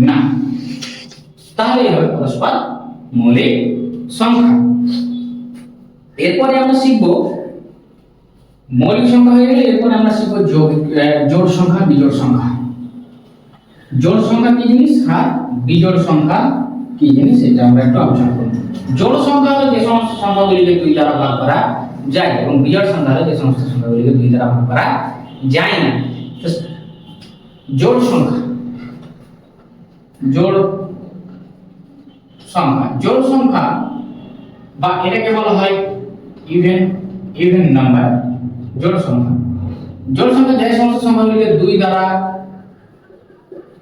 না, তাহলে হবে পরস্পর মৌলিক সংখ্যা। এরপরে আমরা শিখব মৌলিক সংখ্যা হয়ে গেলে এরপরে আমরা শিখব জোড় সংখ্যা, বিজোড় সংখ্যা। জোড় সংখ্যা কি জিনিস আর বিজোড় সংখ্যা কি জিনিস সেটা আমরা একটু আলোচনা করব। জোড় সংখ্যা হলো যে সমস্ত সংখ্যাগুলিকে 2 দ্বারা ভাগ করা যায়, এবং বিজোড় সংখ্যা হলো যে সমস্ত সংখ্যাগুলিকে 2 দ্বারা ভাগ করা যায় না। জোড় সংখ্যা, জোড় সংখ্যা বা এটাকে বলা হয় ইভেন নাম্বার। জোড় সংখ্যা যে সমস্ত সংখ্যাগুলিকে 2 দ্বারা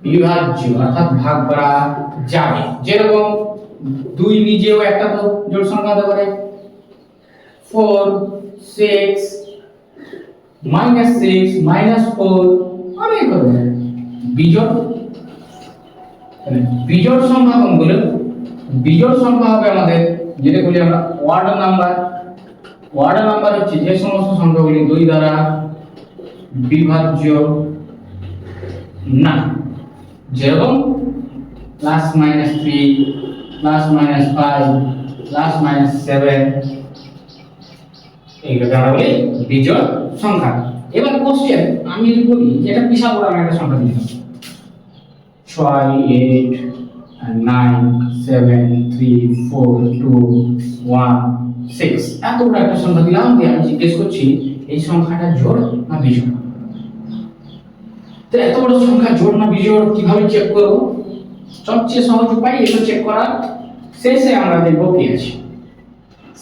বিভাজ্য অর্থাৎ ভাগ করা যাবে। যেরকম 2 নিজেও একটা তো জোড় সংখ্যা হতে পারে, 4 6 -6 -4 অনেক হবে। বিজোড় সংখ্যা কোনগুলো? বিজোড় সংখ্যা হবে আমাদের যেটা বলি আমরা ওয়ার্ড নাম্বার। ওয়ার্ড নাম্বার হচ্ছে যে সমস্ত সংখ্যাগুলি 2 দ্বারা বিভাজ্য না, যেরকম +-3 +-5 +-7 এইগুলোকে আমরা বলি বিজোড় সংখ্যা। এবার কোশ্চেন আমি যদি বলি যে এটা বিশাল বড় একটা সংখ্যা দিলাম 6 8 9 7 3 4 2 1 6 এত বড় একটা সংখ্যা দিলাম দিয়ে আমি জিজ্ঞেস করছি এই সংখ্যাটা জোড় না বিজোড়। তো এত বড় সংখ্যা জোড় না বিজোড় কিভাবে চেক করব? সবচেয়ে সহজ উপায় এটা চেক করার, শেষে আমরা দেখব কি আছে।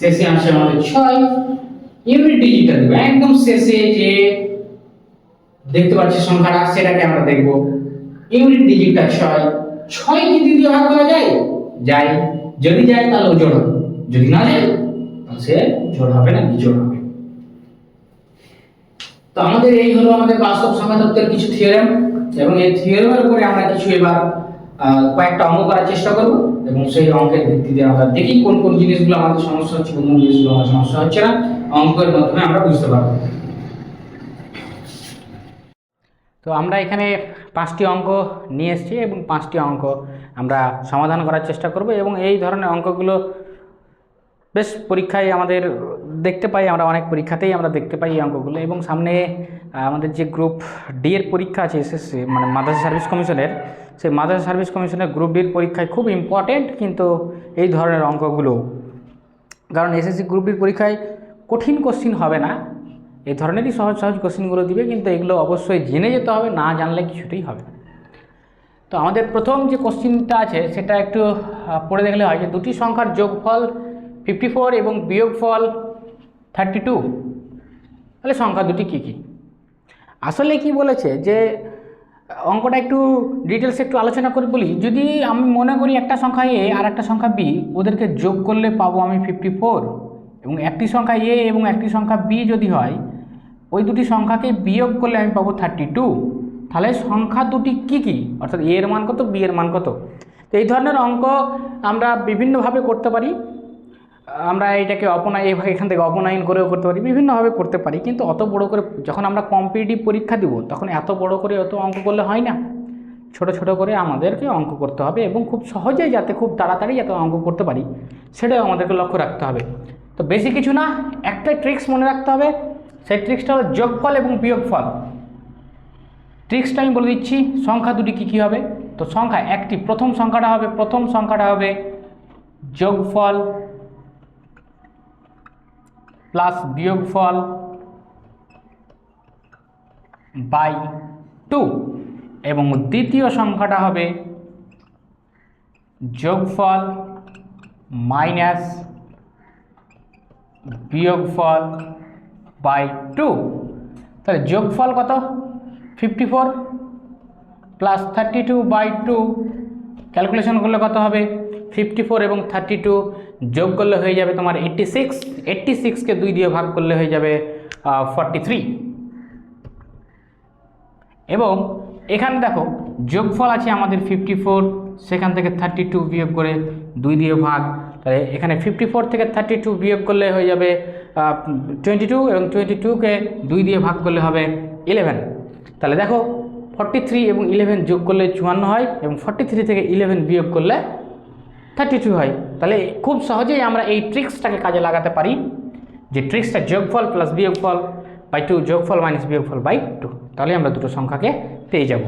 শেষে আসে আমাদের 6, ইউনিট ডিজিটটা দেব একদম শেষে যে দেখতে পাচ্ছি সংখ্যাটা সেটাকে আমরা দেখব। ইউনিট ডিজিটটা 6, 6 কি দ্বিতীয় ভাগ করা যায়? যায়। যদি যায় তাহলে জোড় হবে, যদি না যায় তাহলে সে জোড় হবে না, বিজোড় হবে। তো আমাদের এই হলো আমাদের বাস্তব সংখ্যা তত্ত্বের কিছু থিওরেম, এবং এই থিওরেমের উপরে আমরা কিছু এবার কয়েকটা অঙ্ক করার চেষ্টা করব, এবং সেই অঙ্কের ভিত্তিতে আমরা দেখি কোন কোন জিনিসগুলো আমাদের সমস্যা হচ্ছে, কোন কোন জিনিসগুলো আমাদের সমস্যা হচ্ছে না, অঙ্কের মাধ্যমে আমরা বুঝতে পারবো। তো আমরা এখানে 5টি অঙ্ক নিয়ে এসেছি এবং 5টি অঙ্ক আমরা সমাধান করার চেষ্টা করব, এবং এই ধরনের অঙ্কগুলো বেশ পরীক্ষায় আমাদের দেখতে পাই, আমরা অনেক পরীক্ষাতেই আমরা দেখতে পাই এই অঙ্কগুলো। এবং সামনে আমাদের যে গ্রুপ ডি এর পরীক্ষা আছে এসএসসি মানে মাদ্রাসা সার্ভিস কমিশনের, সেই মাদ্রাসা সার্ভিস কমিশনের গ্রুপ ডির পরীক্ষায় খুব ইম্পর্টেন্ট কিন্তু এই ধরনের অঙ্কগুলো, কারণ এসএসসি গ্রুপ ডির পরীক্ষায় কঠিন কোশ্চিন হবে না, এই ধরনেরই সহজ সহজ কোশ্চিনগুলো দিবে, কিন্তু এগুলো অবশ্যই জেনে যেতে হবে, না জানলে কিছুতেই হবে না। তো আমাদের প্রথম যে কোশ্চিনটা আছে সেটা একটু পড়ে দেখলে হয় যে দুটি সংখ্যার যোগফল 54 এবং বিয়োগফল 32, তাহলে সংখ্যা দুটি কী কী? আসলে কি বলেছে যে অঙ্কটা একটু ডিটেলস একটু আলোচনা করে বলি। যদি আমি মনে করি একটা সংখ্যা এ আর একটা সংখ্যা বি, ওদেরকে যোগ করলে পাবো আমি 54, এবং একটি সংখ্যা এ এবং একটি সংখ্যা বি যদি হয়, ওই দুটি সংখ্যাকে বিয়োগ করলে আমি পাবো 32, তাহলে সংখ্যা দুটি কী কী, অর্থাৎ এ এর মান কত, বি এর মান কত। তো এই ধরনের অঙ্ক আমরা বিভিন্নভাবে করতে পারি, আমরা এটাকে এখান থেকে অপনয়ন করেও করতে পারি, বিভিন্নভাবে করতে পারি, কিন্তু অত বড় করে যখন আমরা কম্পিটিটিভ পরীক্ষা দিব তখন এত বড় করে অত অঙ্ক করলে হয় না, ছোট ছোট করে আমাদেরকে অঙ্ক করতে হবে, এবং খুব সহজেই যাতে খুব তাড়াতাড়ি যাতে অঙ্ক করতে পারি সেটাও আমাদেরকে লক্ষ্য রাখতে হবে। তো বেশি কিছু না, একটাই ট্রিক্স মনে রাখতে হবে, সেই ট্রিক্সটা হলো যোগফল এবং বিয়োগফল। ট্রিক্সটা আমি বলে দিচ্ছি, সংখ্যা দুটি কী কী হবে। তো সংখ্যা একটি, প্রথম সংখ্যাটা হবে যোগফল প্লাস বিয়োগফল বাই 2, এবং দ্বিতীয় সংখ্যাটা হবে যোগফল মাইনাস বিয়োগফল বাই 2। তাহলে যোগফল কত? 54 প্লাস 32 বাই 2, ক্যালকুলেশন করলে কত হবে? 54 এবং 32 যোগ করলে হয়ে যাবে তোমার 86, 86কে 2 দিয়ে ভাগ করলে হয়ে যাবে 43। এবং এখানে দেখো যোগফল আছে আমাদের 54, সেখান থেকে 32 বিয়োগ করে 2 দিয়ে ভাগ, তাহলে এখানে 54 থেকে 32 বিয়োগ করলে হয়ে যাবে 22, এবং 22কে 2 দিয়ে ভাগ করলে হবে 11। তাহলে দেখো 43 এবং 11 যোগ করলে 54 হয়, এবং 43 থেকে 11 বিয়োগ করলে 32 হয়। তাহলে খুব সহজেই আমরা এই ট্রিক্সটাকে কাজে লাগাতে পারি, যে ট্রিক্সটা যোগফল প্লাস বিয়োগফল বাই 2, যোগফল মাইনাস বিয়োগফল বাই 2, তাহলে আমরা দুটো সংখ্যাকে পেয়ে যাব।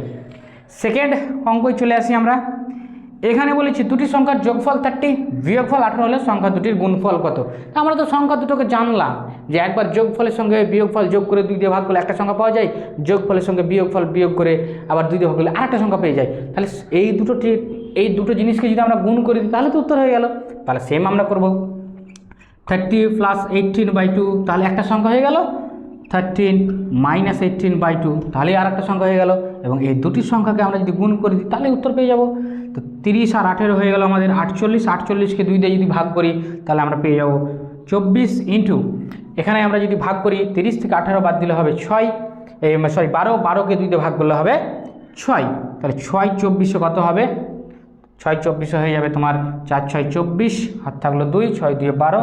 সেকেন্ড অঙ্কই চলে আসি আমরা। এখানে বলেছি দুটি সংখ্যার যোগফল 30, বিয়োগফল 18 হলে সংখ্যা দুটির গুণফল কত। তা আমরা তো সংখ্যা দুটোকে জানলাম যে একবার যোগফলের সঙ্গে বিয়োগফল যোগ করে 2 দিয়ে ভাগ করলে একটা সংখ্যা পাওয়া যায়, যোগফলের সঙ্গে বিয়োগফল বিয়োগ করে আবার 2 দিয়ে ভাগ করলে আরেকটা সংখ্যা পেয়ে যায়। তাহলে এই দুটো জিনিসকে যদি আমরা গুণ করে দিই তাহলে তো উত্তর হয়ে গেল। তাহলে সেম আমরা করব 30 প্লাস 18 বাই 2, তাহলে একটা সংখ্যা হয়ে গেল, 13 মাইনাস 18 বাই 2, তাহলে আর একটা সংখ্যা হয়ে গেল, এবং এই দুটি সংখ্যাকে আমরা যদি গুণ করে দিই তাহলে উত্তর পেয়ে যাব। তো 30 আর 18 হয়ে গেল আমাদের 48, 48কে 2 দিয়ে যদি ভাগ করি তাহলে আমরা পেয়ে যাব 24 ইন্টু, এখানে আমরা যদি ভাগ করি 30 থেকে 18 বাদ দিলে হবে 6, 12, 12কে 2 দিয়ে ভাগ করলে হবে 6, তাহলে 6 24 কত হবে? 6 24 হয়ে যাবে তোমার 4 6 24, হাত থাকলো 2, 6 2 12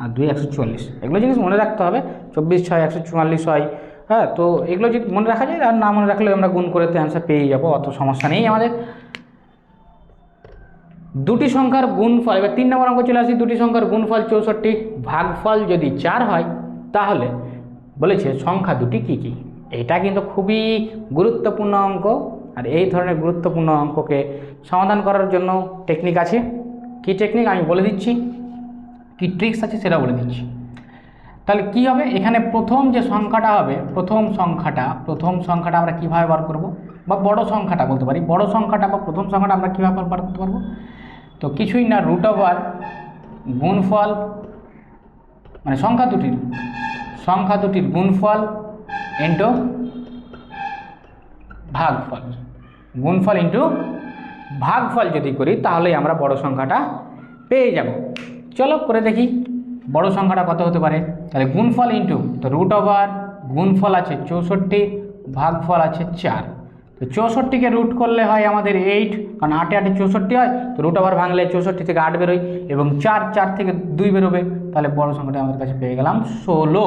আর 2 140। এগুলো জিনিস মনে রাখতে হবে, 24 6 144 হয়। হ্যাঁ, তো এগুলো যদি মনে রাখা যায়, আর না মনে রাখলে আমরা গুণ করে তো অ্যান্সার পেয়ে যাবো, অত সমস্যা নেই আমাদের। দুটি সংখ্যার গুণফল, এবার 3 নম্বর অঙ্ক চলে আসি। দুটি সংখ্যার গুণফল 64, ভাগফল যদি 4 হয় তাহলে বলেছে সংখ্যা দুটি কী কী। এটা কিন্তু খুবই গুরুত্বপূর্ণ অঙ্ক, আর এই ধরনের গুরুত্বপূর্ণ অঙ্ককে সমাধান করার জন্য টেকনিক আছে। কি টেকনিক আমি বলে দিচ্ছি, কি ট্রিক্স আছে সেটা বলে দিচ্ছি। তাহলে কি হবে, এখানে প্রথম যে সংখ্যাটা হবে, প্রথম সংখ্যাটা আমরা কীভাবে বার করব, বা বড় সংখ্যাটা বলতে পারি, বড় সংখ্যাটা বা প্রথম সংখ্যাটা আমরা কীভাবে বার করতে পারবো, তো কিছুই না, রুট ওভার গুণফল, মানে সংখ্যা দুটির গুণফল ইন্টু ভাগফল, গুণফল ইন্টু ভাগফল যদি করি তাহলেই আমরা বড় সংখ্যাটা পেয়ে যাব। চলো করে দেখি বড় সংখ্যাটা কত হতে পারে। তাহলে গুণফল ইন্টু, তো রুট ওভার গুণফল আছে 64, ভাগফল আছে 4। তো 64কে রুট করলে হয় আমাদের 8, কারণ 8 8 64 হয়, তো রুট ওভার ভাঙলে 64 থেকে 8 বেরোয়, এবং 4 থেকে 2 বেরোবে, তাহলে বড় সংখ্যাটা আমাদের কাছে পেয়ে গেলাম 16,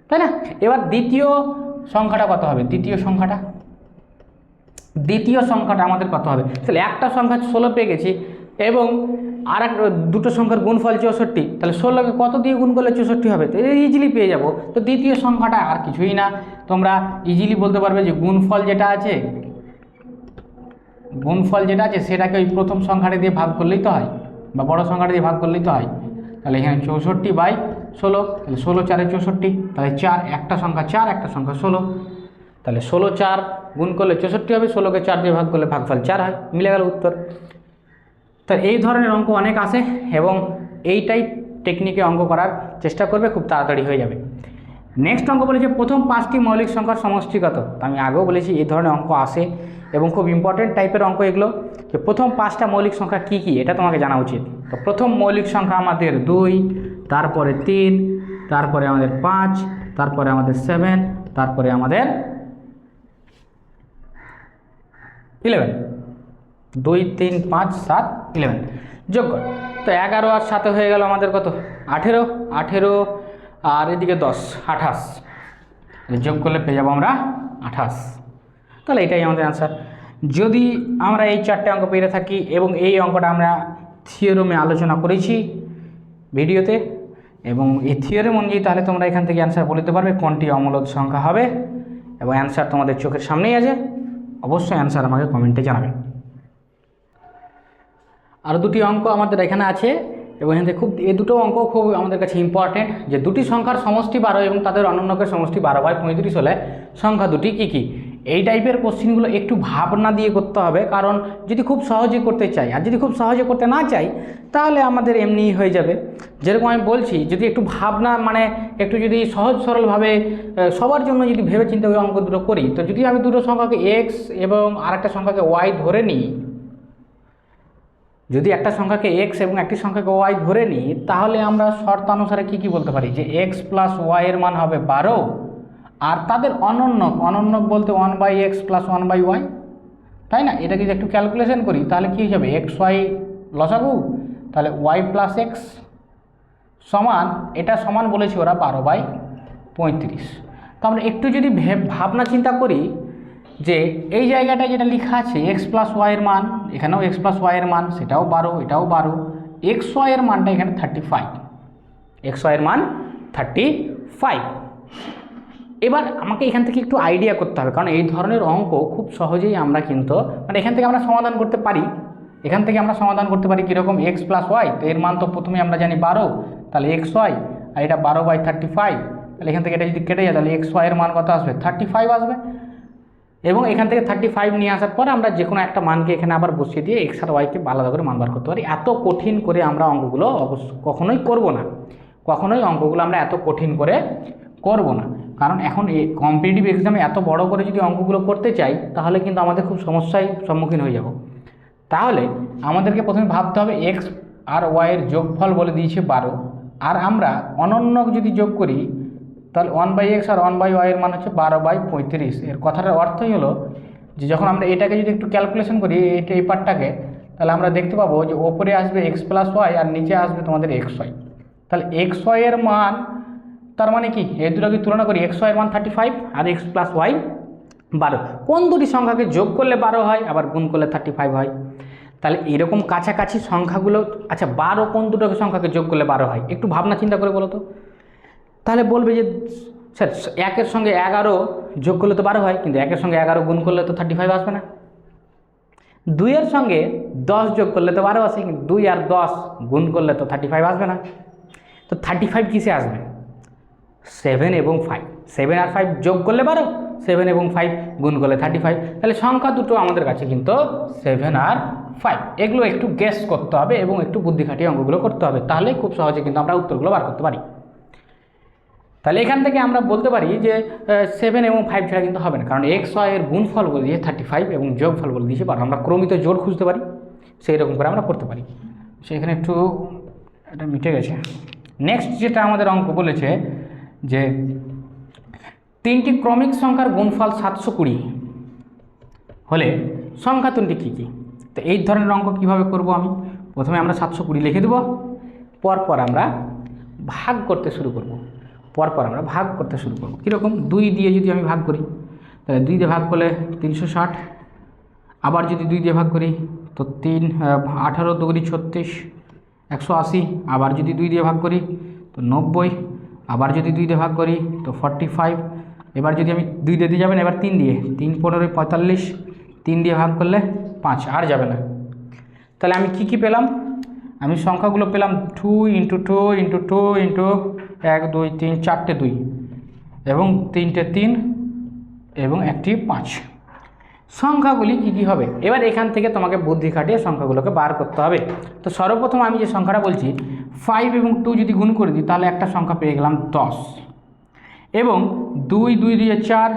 তাই না? এবার দ্বিতীয় সংখ্যাটা কত হবে, দ্বিতীয় সংখ্যাটা আমাদের কত হবে। তাহলে একটা সংখ্যা 16 পেয়ে গেছি, এবং আর দুটো সংখ্যার গুণফল 64, তাহলে 16কে কত দিয়ে গুণ করলে 64 হবে, তো ইজিলি পেয়ে যাব। তো দ্বিতীয় সংখ্যাটা আর কিছুই না, তোমরা ইজিলি বলতে পারবে যে গুণফল যেটা আছে সেটাকে ওই প্রথম সংখ্যাটা দিয়ে ভাগ করলেই তো হয়, বা বড় সংখ্যাটা দিয়ে ভাগ করলেই তো হয়। তাহলে এখানে 64/16, তাহলে 16 4 64, তাহলে 4 একটা সংখ্যা 4 একটা সংখ্যা 16, তাহলে 16 4 গুণ করলে 64 হবে, 16কে 4 দিয়ে ভাগ করলে ভাগফল 4 হয়, মিলে গেল উত্তর। তো এই ধরনের অঙ্ক অনেক আসে, এবং এইটাই টেকনিকে অঙ্ক করার চেষ্টা করবে, খুব তাড়াতাড়ি হয়ে যাবে। নেক্সট অঙ্ক বলেছে প্রথম 5টি মৌলিক সংখ্যার সমষ্টি কত। তো আমি আগেও বলেছি এই ধরনের অঙ্ক আসে, এবং খুব ইম্পর্টেন্ট টাইপের অঙ্ক এগুলো, যে প্রথম 5টা মৌলিক সংখ্যা কী কী এটা তোমাকে জানা উচিত। তো প্রথম মৌলিক সংখ্যা আমাদের 2, তারপরে 3, তারপরে আমাদের 5, তারপরে আমাদের 7, তারপরে আমাদের 11, 2 3 5 7 11 যোগ কর। তো 11 আর 7 হয়ে গেল আমাদের কত, 18, আর এদিকে 10 28, যোগ করলে পেয়ে যাবো আমরা 28। তাহলে এটাই আমাদের অ্যান্সার। যদি আমরা এই 4টে অঙ্ক পেয়ে থাকি, এবং এই অঙ্কটা আমরা থিওরেমে আলোচনা করেছি ভিডিওতে, এবং এই থিওরেম অনুযায়ী তাহলে তোমরা এখান থেকে অ্যান্সার বলতে পারবে কোনটি অমূলদ সংখ্যা হবে, এবং অ্যান্সার তোমাদের চোখের সামনেই আছে। অবশ্যই অ্যান্সার আমাকে কমেন্টে জানাবে। আর দুটি অঙ্ক আমাদের এখানে আছে, এবং এখান থেকে এই দুটো অঙ্ক খুব আমাদের কাছে ইম্পর্টেন্ট, যে দুটি সংখ্যার সমষ্টি 12 এবং তাদের অনন্যকের সমষ্টি 12/35 হলে সংখ্যা দুটি কী কী। এই টাইপের কোশ্চিনগুলো একটু ভাবনা দিয়ে করতে হবে, কারণ যদি খুব সহজে করতে চাই, আর যদি খুব সহজে করতে না চাই, তাহলে আমাদের এমনিই হয়ে যাবে। যেরকম আমি বলছি, যদি একটু ভাবনা, মানে একটু যদি সহজ সরলভাবে সবার জন্য যদি ভেবে চিন্তে ওই অঙ্ক দুটো করি, তো যদি আমি দুটো সংখ্যাকে এক্স এবং আরেকটা সংখ্যাকে ওয়াই ধরে নিই, যদি একটা সংখ্যাকে এক্স এবং একটি সংখ্যাকে ওয়াই ধরে নিই, তাহলে আমরা শর্তানুসারে কী বলতে পারি, যে এক্স প্লাস ওয়াই এর মান হবে 12, আর তাদের অনন্যক বলতে 1/x প্লাস 1/y, তাই না? এটাকে যদি একটু ক্যালকুলেশন করি তাহলে কী হয়ে যাবে, এক্স ওয়াই লসাগু, তাহলে ওয়াই প্লাস এক্স সমান, এটা সমান বলেছি ওরা 12/35। তো আমরা একটু যদি ভাবনা চিন্তা করি, যে এই জায়গাটায় যেটা লেখা আছে এক্স প্লাস ওয়াইয়ের মান, এখানেও এক্স প্লাস ওয়াইয়ের মান, সেটাও 12, এটাও 12, এক্স ওয়াইয়ের মানটা এখানে 35, এক্স ওয়াইয়ের মান 35। এবার আমাকে এখান থেকে একটু আইডিয়া করতে হবে, কারণ এই ধরনের অঙ্ক খুব সহজেই আমরা কিন্তু, মানে এখান থেকে আমরা সমাধান করতে পারি, কীরকম, এক্স প্লাস ওয়াই, তো এর মান তো প্রথমে আমরা জানি 12, তাহলে এক্স ওয়াই, আর এটা 12/35, তাহলে এখান থেকে এটা যদি কেটে যায়, তাহলে এক্স ওয়াইয়ের মান কত আসবে, 35 আসবে। এবং এখান থেকে 35 নিয়ে আসার পর আমরা যে কোনো একটা মানকে এখানে আবার বসিয়ে দিয়ে এক্স আর ওয়াইকে আলাদা করে মান বার করতে পারি। এত কঠিন করে আমরা অঙ্কগুলো কখনোই করব না, অঙ্কগুলো আমরা এত কঠিন করে করব না, কারণ এখন এই কম্পিটিটিভ এক্সামে এত বড় করে যদি অঙ্কগুলো করতে চাই, তাহলে কিন্তু আমাদের খুব সমস্যায় সম্মুখীন হয়ে যাব। তাহলে আমাদেরকে প্রথমে ভাবতে হবে এক্স আর ওয়াইয়ের যোগফল বলে দিয়েছে 12, আর আমরা অনন্যক যদি যোগ করি, তাহলে 1/x আর 1/y এর মান হচ্ছে 12/35। এর কথাটার অর্থই হলো যে যখন আমরা এটাকে যদি একটু ক্যালকুলেশন করি, এই পার্টটাকে, তাহলে আমরা দেখতে পাবো যে ওপরে আসবে এক্স প্লাস ওয়াই, আর নিচে আসবে তোমাদের এক্স ওয়াই। তাহলে এক্স ওয়াই এর মান, তার মানে কি, এই দুটোকে তুলনা করি, এক্স ওয়াই এর মান 35 আর এক্স প্লাস ওয়াই 12। কোন দুটি সংখ্যাকে যোগ করলে 12 হয়, আবার গুণ করলে 35 হয়? তাহলে এরকম কাছাকাছি সংখ্যাগুলো, আচ্ছা 12 কোন দুটো সংখ্যাকে যোগ করলে 12 হয়, একটু ভাবনা চিন্তা করে বলো তো। তাহলে বলবে যে স্যার একের সঙ্গে 11 যোগ করলে তো 12 হয়, কিন্তু একের সঙ্গে 11 গুণ করলে তো 35 আসবে না। 2 এর সঙ্গে 10 যোগ করলে তো 12 আসে, কিন্তু 2 আর 10 গুণ করলে তো 35 আসবে না। তো 35 কিসে আসবে? 7 এবং 5, 7 আর 5 যোগ করলে 12, 7 এবং 5 গুণ করলে 35। তাহলে সংখ্যা দুটো আমাদের কাছে কিন্তু 7 আর 5। এগুলো একটু গেস করতে হবে এবং একটু বুদ্ধি খাটিয়ে অঙ্কগুলো করতে হবে, তাহলে খুব সহজে কিন্তু আমরা উত্তরগুলো বার করতে পারি। তাহলে এখান থেকে আমরা বলতে পারি যে 7 এবং 5 ছাড়া কিন্তু হবে না, কারণ এক্স ওয়াই এর গুণফল বলে দিয়েছে 35 এবং যোগফল বলে দিয়েছে 12। আমরা ক্রমিত জোড় খুঁজতে পারি, সেই রকম করে আমরা করতে পারি। সেখানে একটু এটা মিটে গেছে। নেক্সট যেটা আমাদের অঙ্ক বলেছে যে 3টি ক্রমিক সংখ্যার গুণফল 720 হলে সংখ্যা তিনটি কী কী। তো এই ধরনের অঙ্ক কীভাবে করব? আমি প্রথমে আমরা 720 লিখে দেব, পরপর আমরা ভাগ করতে শুরু করব। কীরকম? 2 দিয়ে যদি আমি ভাগ করি, তাহলে 2 দিয়ে ভাগ করলে 360, আবার যদি 2 দিয়ে ভাগ করি তো 18 দুগুণি 36, 180, আবার যদি 2 দিয়ে ভাগ করি তো 90, আবার যদি 2 দিয়ে ভাগ করি তো 45, এবার যদি আমি 2 দিয়ে যাবেন, এবার 3 দিয়ে, 3 15 45, 3 দিয়ে ভাগ করলে 5, আর যাবে না। তাহলে আমি কি পেলাম? আমি সংখ্যাগুলো পেলাম 2 × 2 × 2 × 1 2 3, 4টে 2 এবং 3টে 3 এবং একটি 5। সংখ্যাগুলি কী কী হবে? এবার এখান থেকে তোমাকে বুদ্ধি খাটিয়ে সংখ্যাগুলোকে বার করতে হবে। তো সর্বপ্রথম আমি যে সংখ্যাটা বলছি 5 এবং 2 যদি গুণ করে দিই, তাহলে একটা সংখ্যা পেয়ে গেলাম 10, এবং 2 2 দিয়ে 4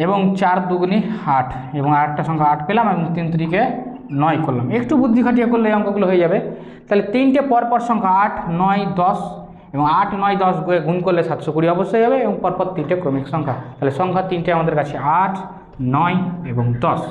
এবং 4 দুগুণি 8, এবং আরেকটা সংখ্যা 8 পেলাম, এবং 3 3কে 9 করলাম। একটু বুদ্ধি খাটিয়ে করলে এই অঙ্কগুলো হয়ে যাবে। তাহলে 3টে পরপর সংখ্যা 8 9 10, এবং 8 9 10 গুণ করলে 720 অবশ্যই হবে, এবং পরপর 3টে ক্রমিক সংখ্যা। তাহলে সংখ্যা 3টে আমাদের কাছে 8 9 এবং 10।